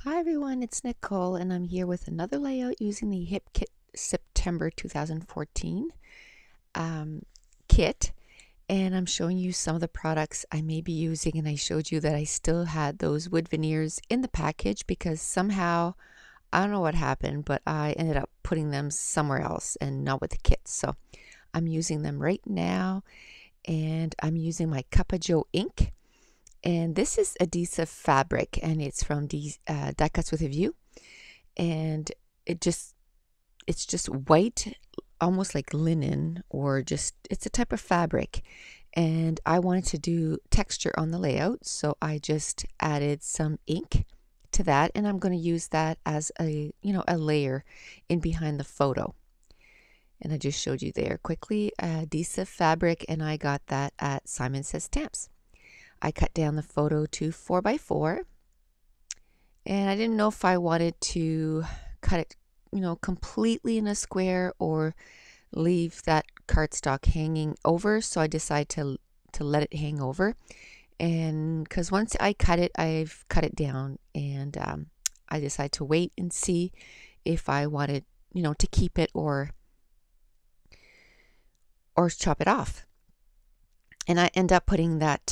Hi everyone, it's Nicole and I'm here with another layout using the Hip Kit September 2014 kit, and I'm showing you some of the products I may be using. And I showed you that I still had those wood veneers in the package because somehow, I don't know what happened, but I ended up putting them somewhere else and not with the kit. So I'm using them right now, and I'm using my Cup of Joe ink. And this is adhesive fabric, and it's from Die Cuts with a View. And it's just white, almost like linen, or just it's a type of fabric. And I wanted to do texture on the layout, so I just added some ink to that, and I'm going to use that as a layer in behind the photo. And I just showed you there quickly adhesive fabric, and I got that at Simon Says Stamps. I cut down the photo to 4x4, and I didn't know if I wanted to cut it, completely in a square or leave that cardstock hanging over. So I decided to let it hang over, and because once I cut it, I've cut it down, and I decided to wait and see if I wanted, to keep it or chop it off. And I end up putting that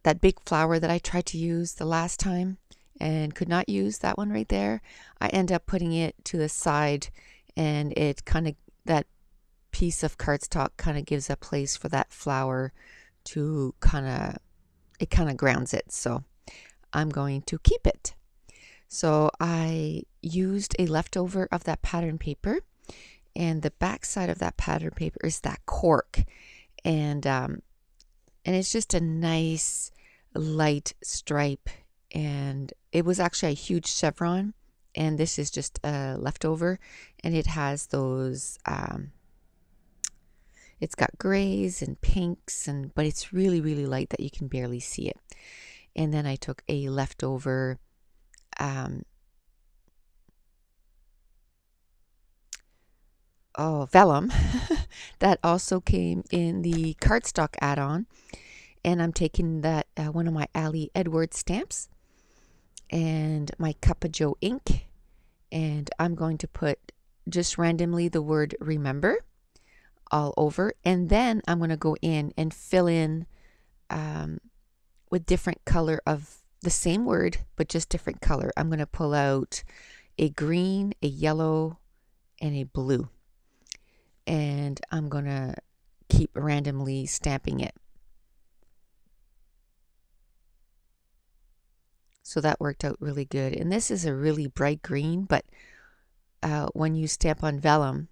that big flower that I tried to use the last time and could not use, that one right there. I end up putting it to the side, and it kind of, that piece of cardstock kind of gives a place for that flower to it kind of grounds it. So I'm going to keep it. So I used a leftover of that pattern paper, and the back side of that pattern paper is that cork, and it's just a nice light stripe, and it was actually a huge chevron, and this is just a leftover, and it has those it's got grays and pinks, but it's really light that you can barely see it. And then I took a leftover vellum that also came in the cardstock add-on. And I'm taking that one of my Ali Edwards stamps and my Cup of Joe ink, and I'm going to put just randomly the word remember all over, and then I'm going to go in and fill in with different color of the same word, but just different color. I'm going to pull out a green, a yellow, and a blue, and I'm going to keep randomly stamping it. So that worked out really good. And this is a really bright green, but when you stamp on vellum,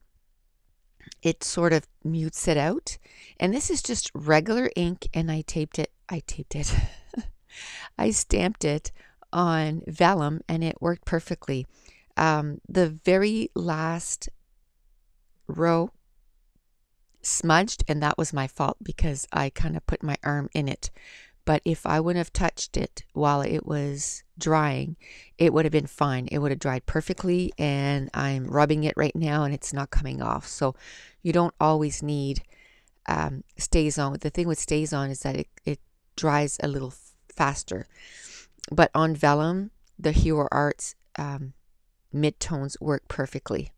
it sort of mutes it out. And this is just regular ink, and I taped it. I stamped it on vellum, and it worked perfectly. The very last row smudged, and that was my fault because I kind of put my arm in it. But if I wouldn't have touched it while it was drying, it would have been fine. It would have dried perfectly, and I'm rubbing it right now, and it's not coming off. So you don't always need stays on. The thing with stays on is that it dries a little faster. But on vellum, the Hero Arts mid-tones work perfectly.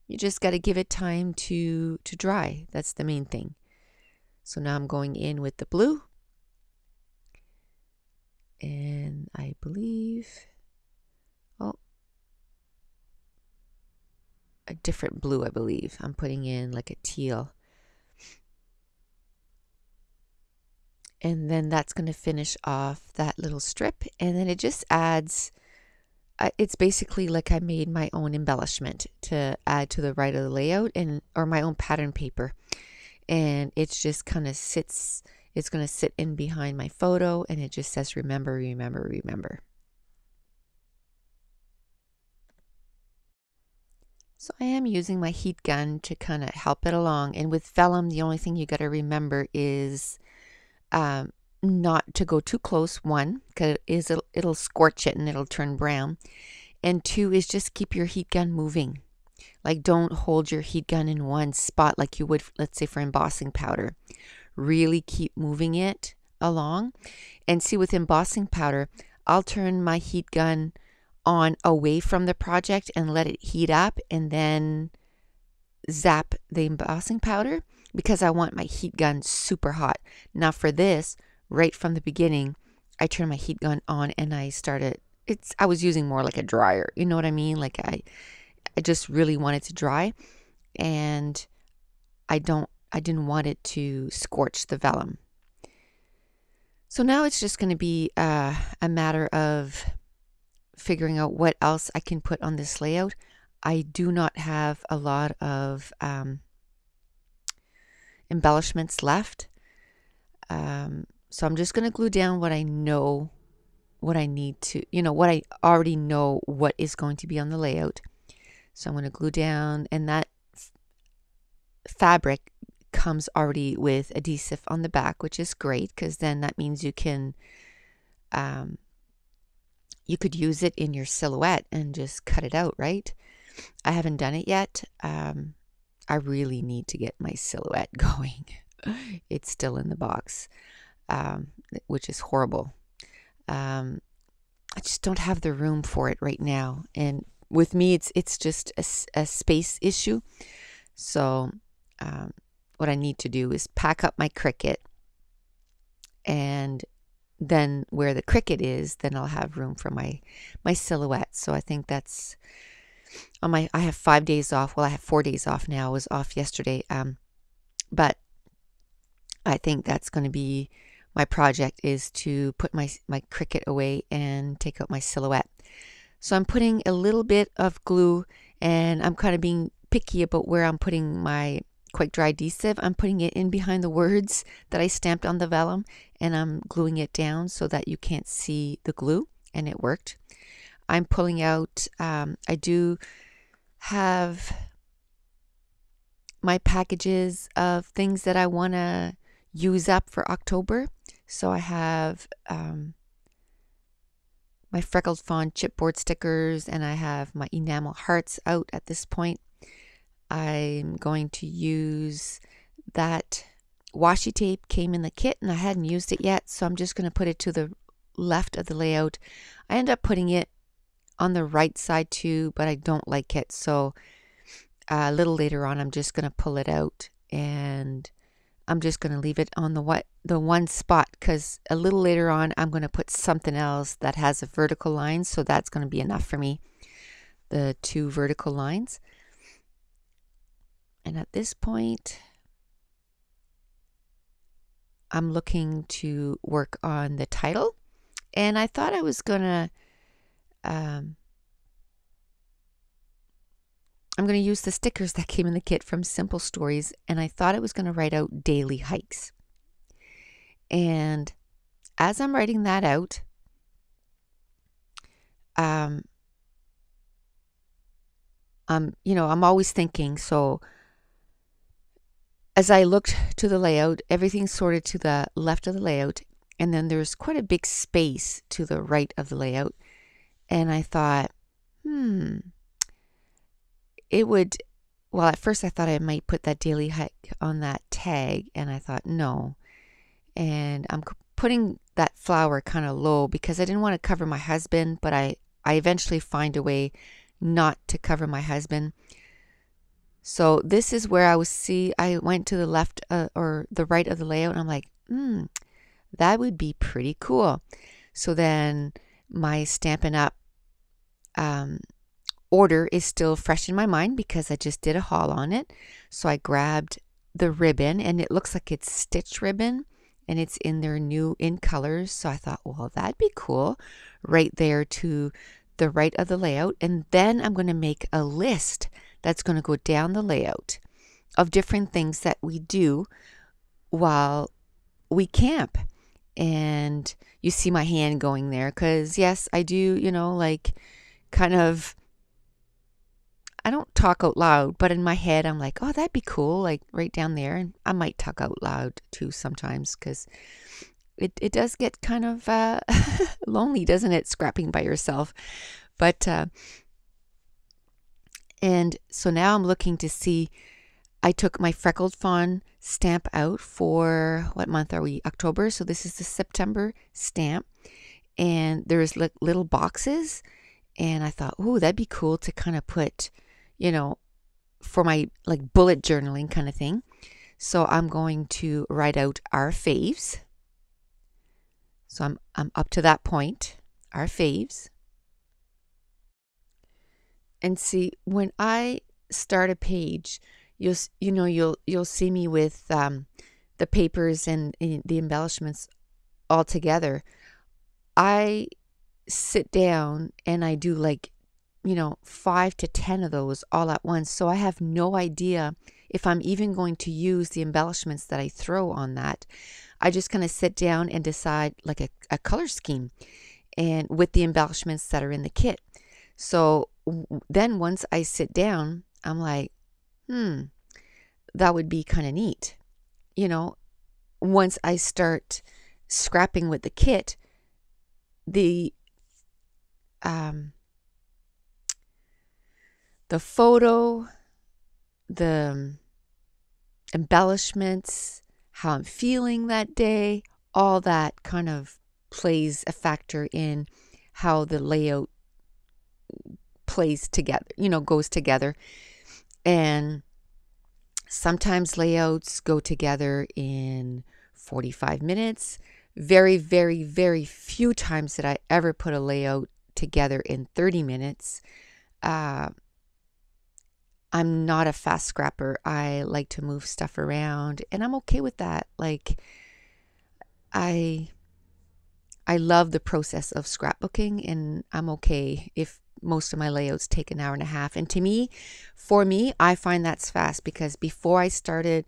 You just got to give it time to dry. That's the main thing. So now I'm going in with the blue. And I believe, a different blue, I believe. I'm putting in like a teal. And then that's going to finish off that little strip. And then it just adds, it's basically like I made my own embellishment to add to the right of the layout, or my own pattern paper. And it's just kind of sits, it's going to sit in behind my photo, and it just says remember, remember, remember. So I am using my heat gun to kind of help it along. And with vellum, the only thing you got to remember is not to go too close. One, because it'll scorch it and it'll turn brown. And two is just keep your heat gun moving. Like, don't hold your heat gun in one spot like you would, let's say, for embossing powder. Really keep moving it along. And see, with embossing powder, I'll turn my heat gun on away from the project and let it heat up and then zap the embossing powder because I want my heat gun super hot. Now for this, right from the beginning, I turned my heat gun on and I started, I was using more like a dryer. You know what I mean? Like I just really wanted to dry, and I didn't want it to scorch the vellum. So now it's just going to be a matter of figuring out what else I can put on this layout. I do not have a lot of embellishments left. So I'm just going to glue down what I know, what I need to, what I already know what is going to be on the layout. So I'm going to glue down, and that fabric comes already with adhesive on the back, which is great because then that means you could use it in your silhouette and just cut it out, right? I haven't done it yet. I really need to get my silhouette going. It's still in the box, which is horrible. I just don't have the room for it right now. And with me, it's just a space issue. So what I need to do is pack up my Cricut, and then where the Cricut is, then I'll have room for my silhouette. So I think that's on I have 5 days off. Well, I have 4 days off now. I was off yesterday. But I think that's going to be my project, is to put my Cricut away and take out my silhouette. So I'm putting a little bit of glue, and I'm kind of being picky about where I'm putting my quick dry adhesive. I'm putting it in behind the words that I stamped on the vellum, and I'm gluing it down so that you can't see the glue, and it worked. I'm pulling out, I do have my packages of things that I want to use up for October. So I have my freckled fawn chipboard stickers, and I have my enamel hearts out at this point. I'm going to use that washi tape, came in the kit, and I hadn't used it yet, so I'm just going to put it to the left of the layout. I end up putting it on the right side too, but I don't like it, so a little later on I'm just going to pull it out, and I'm just going to leave it on the one spot, because a little later on I'm going to put something else that has a vertical line, so that's going to be enough for me, the 2 vertical lines. And at this point, I'm looking to work on the title, and I thought I was gonna I'm going to use the stickers that came in the kit from Simple Stories, and I thought I was going to write out daily hikes. And as I'm writing that out, I'm always thinking, so as I looked to the layout, everything's sorted to the left of the layout, and then there's quite a big space to the right of the layout. And I thought, it would, well, at first I thought I might put that daily hike on that tag, and I thought no. And I'm putting that flower kind of low because I didn't want to cover my husband, but I eventually find a way not to cover my husband. So this is where I went to the left or the right of the layout, and I'm like, that would be pretty cool. So then my Stampin' Up! Order is still fresh in my mind because I just did a haul on it. So I grabbed the ribbon, and it looks like it's stitch ribbon, and it's in their new in colors. So I thought, well, that'd be cool right there to the right of the layout. And then I'm going to make a list that's going to go down the layout of different things that we do while we camp. And you see my hand going there because, yes, I do, kind of, I don't talk out loud, but in my head, I'm like, oh, that'd be cool, like right down there. And I might talk out loud too sometimes because it does get kind of lonely, doesn't it, scrapping by yourself? But, and so now I'm looking to see, I took my freckled fawn stamp out for, what month are we? October. So this is the September stamp. And there's little boxes, And I thought, oh, that'd be cool to kind of put, you know, for my like bullet journaling kind of thing. So I'm going to write out our faves. So I'm up to that point, our faves. And see, when I start a page, you'll see me with the papers and the embellishments all together. I sit down and I do like 5 to 10 of those all at once. So I have no idea if I'm even going to use the embellishments that I throw on that. I just kind of sit down and decide like a color scheme and with the embellishments that are in the kit. So then once I sit down, I'm like, that would be kind of neat. Once I start scrapping with the kit, the photo, the embellishments, how I'm feeling that day, all that kind of plays a factor in how the layout plays together, goes together. And sometimes layouts go together in 45 minutes. Very, very, very few times did I ever put a layout together in 30 minutes. I'm not a fast scrapper. I like to move stuff around, and I'm okay with that. Like, I love the process of scrapbooking, and I'm okay if most of my layouts take an hour and a half. And for me, I find that's fast, because before I started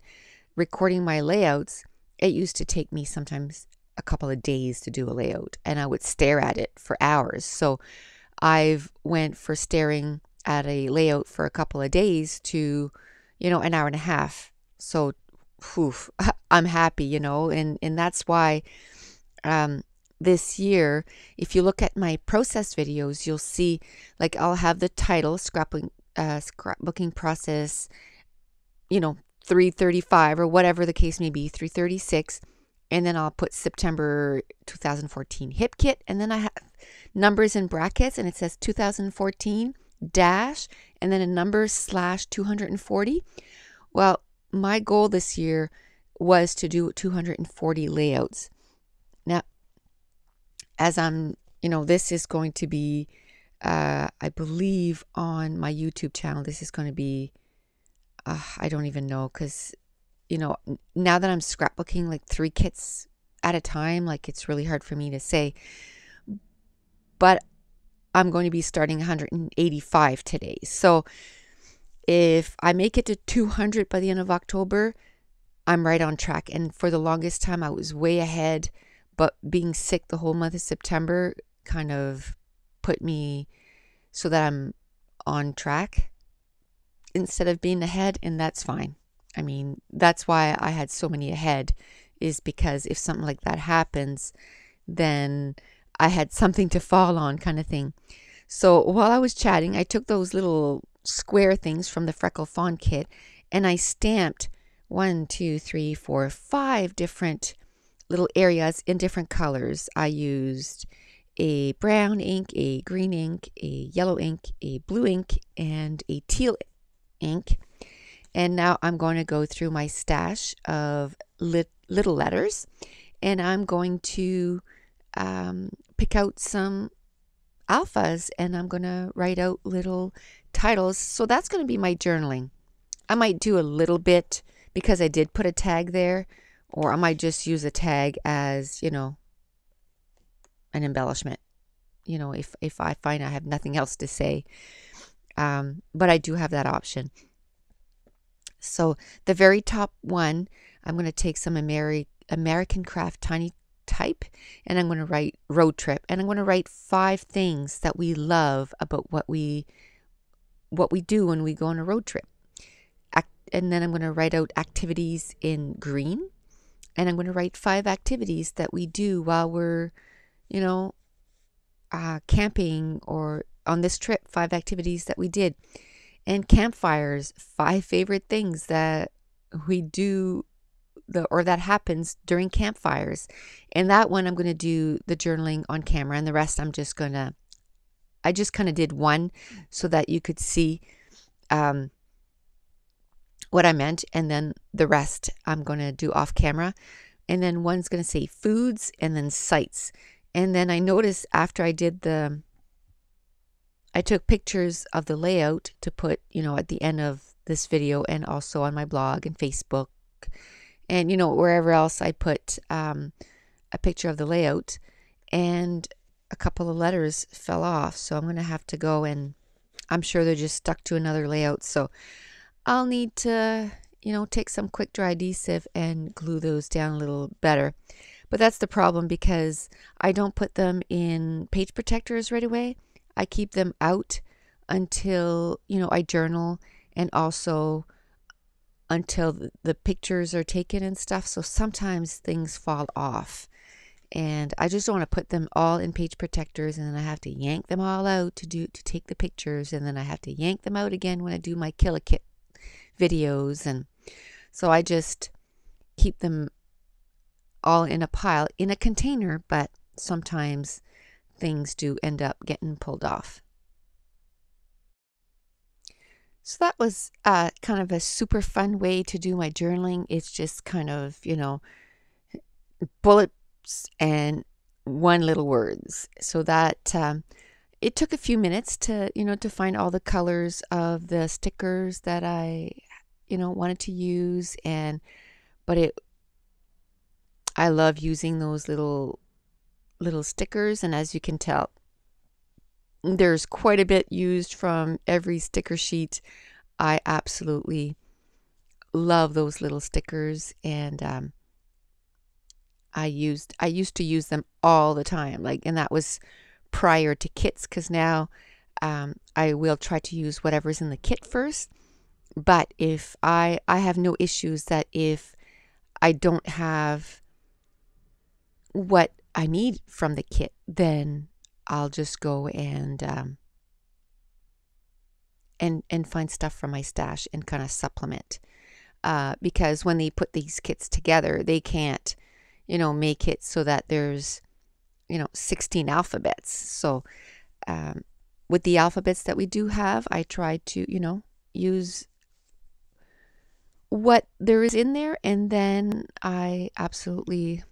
recording my layouts, it used to take me sometimes a couple of days to do a layout, and I would stare at it for hours. So I've went for staring at a layout for a couple of days to, an hour and a half. So, I'm happy, and that's why this year, if you look at my process videos, you'll see like I'll have the title scrapbooking process, 335 or whatever the case may be, 336. And then I'll put September 2014 hip kit. And then I have numbers in brackets, and it says 2014 dash, and then a number /240. Well, my goal this year was to do 240 layouts. Now, as this is going to be, I believe on my YouTube channel, this is going to be, I don't even know, because now that I'm scrapbooking like 3 kits at a time, like it's really hard for me to say. But I'm going to be starting 185 today. So if I make it to 200 by the end of October, I'm right on track. And for the longest time, I was way ahead. But being sick the whole month of September kind of put me so that I'm on track instead of being ahead, and that's fine. I mean, that's why I had so many ahead, is because if something like that happens, then I had something to fall on, kind of thing. So while I was chatting, I took those little square things from the Freckle Fawn kit, and I stamped 1, 2, 3, 4, 5 different little areas in different colors. I used a brown ink, a green ink, a yellow ink, a blue ink, and a teal ink. And now I'm going to go through my stash of little letters, and I'm going to pick out some alphas, and I'm going to write out little titles. So that's going to be my journaling. I might do a little bit because I did put a tag there, or I might just use a tag as, an embellishment, if I find I have nothing else to say. But I do have that option. So the very top one, I'm going to take some American Craft Tiny Type, and I'm going to write road trip, and I'm going to write 5 things that we love about what we do when we go on a road trip. And then I'm going to write out activities in green, and I'm going to write 5 activities that we do while we're, camping or on this trip. 5 activities that we did. And campfires, 5 favorite things that we do or that happens during campfires. And that one I'm going to do the journaling on camera, and the rest I'm just going to I just kind of did one so that you could see what I meant, and then the rest I'm going to do off camera. And then one's going to say foods and then sites. And then I noticed after I did I took pictures of the layout to put, at the end of this video and also on my blog and Facebook and, wherever else I put a picture of the layout, and a couple of letters fell off. So I'm going to have to go, and I'm sure they're just stuck to another layout. So I'll need to, take some quick dry adhesive and glue those down a little better. But that's the problem, because I don't put them in page protectors right away. I keep them out until, I journal, and also until the pictures are taken and stuff. So sometimes things fall off, and I just don't want to put them all in page protectors, and then I have to yank them all out to take the pictures, and then I have to yank them out again when I do my Kill a Kit videos. And so I just keep them all in a pile in a container, but sometimes things do end up getting pulled off. So that was kind of a super fun way to do my journaling. It's just kind of, bullets and one little words. So that it took a few minutes to, to find all the colors of the stickers that I, wanted to use. But I love using those little stickers, and as you can tell, there's quite a bit used from every sticker sheet. I absolutely love those little stickers, and I used to use them all the time, and that was prior to kits, because now I will try to use whatever's in the kit first. But if I have no issues that if I don't have what I need from the kit, then I'll just go and find stuff from my stash and kind of supplement. Because when they put these kits together, they can't, make it so that there's, 16 alphabets. So with the alphabets that we do have, I try to, use what there is in there, and then I absolutely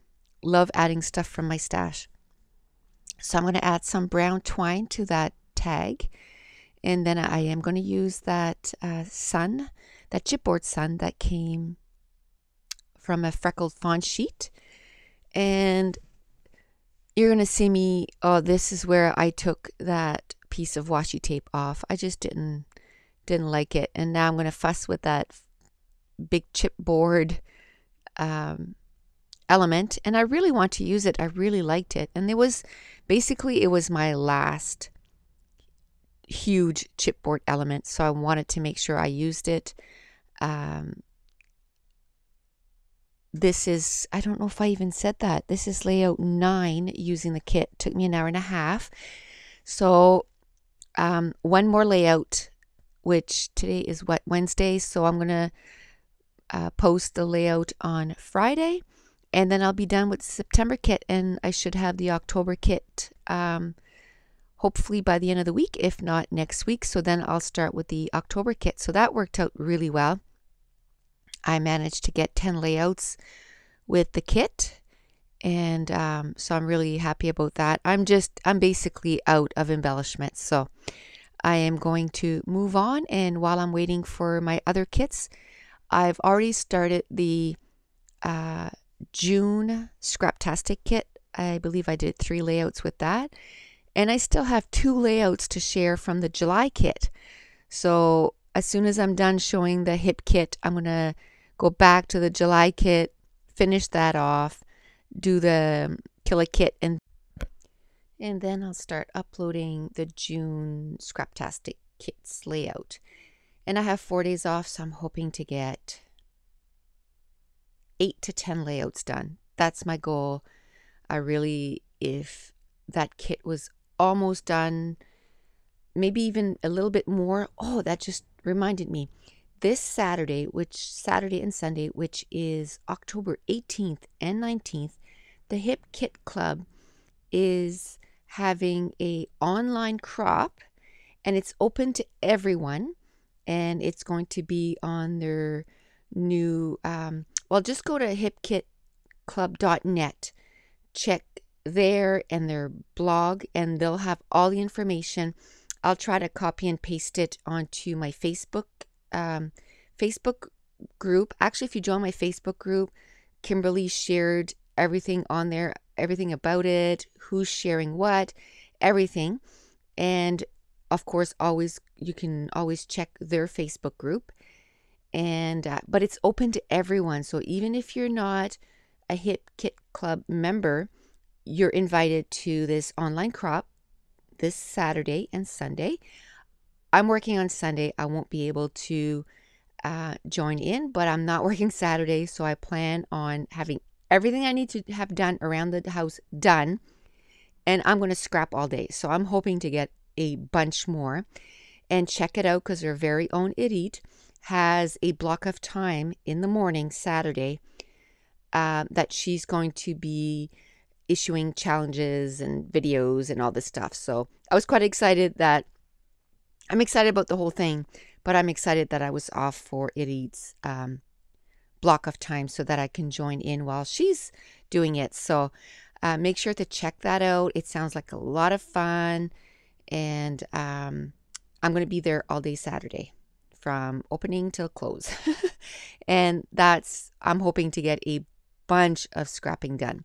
love adding stuff from my stash. So I'm going to add some brown twine to that tag, and then I am going to use that sun, that chipboard sun that came from a freckled fawn sheet. And you're going to see me, this is where I took that piece of washi tape off. I just didn't like it, and now I'm going to fuss with that big chipboard element, and I really want to use it. I really liked it, and it was my last huge chipboard element, so I wanted to make sure I used it. This is, I don't know if I even said that, this is layout 9 using the kit. It took me an hour and a half. So one more layout, which today is Wednesday, so I'm gonna post the layout on Friday, and then I'll be done with the September kit, and I should have the October kit hopefully by the end of the week, if not next week. So then I'll start with the October kit. So that worked out really well. I managed to get 10 layouts with the kit, and so I'm really happy about that. I'm basically out of embellishments, so I am going to move on. And while I'm waiting for my other kits, I've already started the June Scraptastic kit. I believe I did 3 layouts with that, and I still have 2 layouts to share from the July kit. So as soon as I'm done showing the hip kit, I'm gonna go back to the July kit, finish that off, do the Kill a Kit, and then I'll start uploading the June Scraptastic kits layout. And I have 4 days off, so I'm hoping to get 8 to 10 layouts done. That's my goal. If that kit was almost done, maybe even a little bit more. Oh, that just reminded me. This Saturday and Sunday, which is October 18th and 19th, the Hip Kit Club is having a online crop, and it's open to everyone, and it's going to be on their new well, just go to hipkitclub.net, check there and their blog, and they'll have all the information. I'll try to copy and paste it onto my Facebook group. Actually, if you join my Facebook group, Kimberly shared everything on there, everything about it, who's sharing what, everything. And of course, always you can always check their Facebook group. And but it's open to everyone. So even if you're not a Hip Kit Club member, you're invited to this online crop this Saturday and Sunday. I'm working on Sunday. I won't be able to join in, but I'm not working Saturday, so I plan on having everything I need to have done around the house done, and I'm going to scrap all day. So I'm hoping to get a bunch more. And check it out, because their very own Edith has a block of time in the morning Saturday that she's going to be issuing challenges and videos and all this stuff. So I was quite excited that I'm excited about the whole thing, but I'm excited that I was off for Edith's block of time so that I can join in while she's doing it. So make sure to check that out. It sounds like a lot of fun, and I'm going to be there all day Saturday from opening till close. And I'm hoping to get a bunch of scrapping done.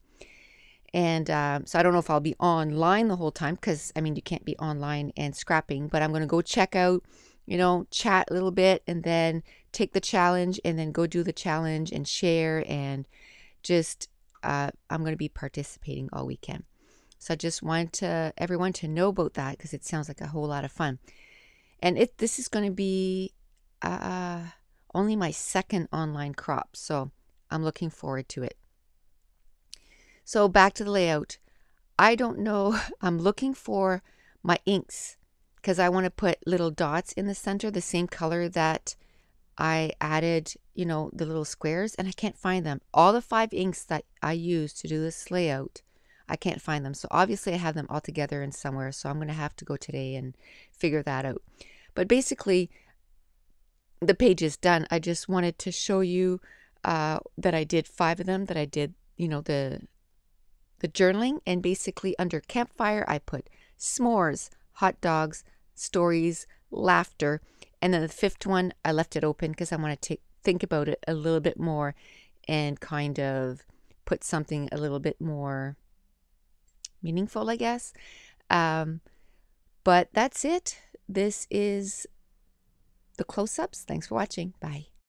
And so I don't know if I'll be online the whole time, because I mean, you can't be online and scrapping, but I'm going to go check out, chat a little bit, and then take the challenge, and then go do the challenge and share, and just I'm going to be participating all weekend. So I just want everyone to know about that, because it sounds like a whole lot of fun. And this is going to be only my second online crop, so I'm looking forward to it. So back to the layout. I don't know. I'm looking for my inks, because I want to put little dots in the center, the same color that I added, the little squares, and I can't find them. All the 5 inks that I used to do this layout, I can't find them. So obviously I have them all together in somewhere, so I'm going to have to go today and figure that out. But basically, the page is done. I just wanted to show you that I did 5 of them, that I did, the journaling. And basically under campfire, I put s'mores, hot dogs, stories, laughter. And then the 5th one, I left it open because I want to think about it a little bit more and kind of put something a little bit more meaningful, I guess. But that's it. This is the close-ups. Thanks for watching. Bye.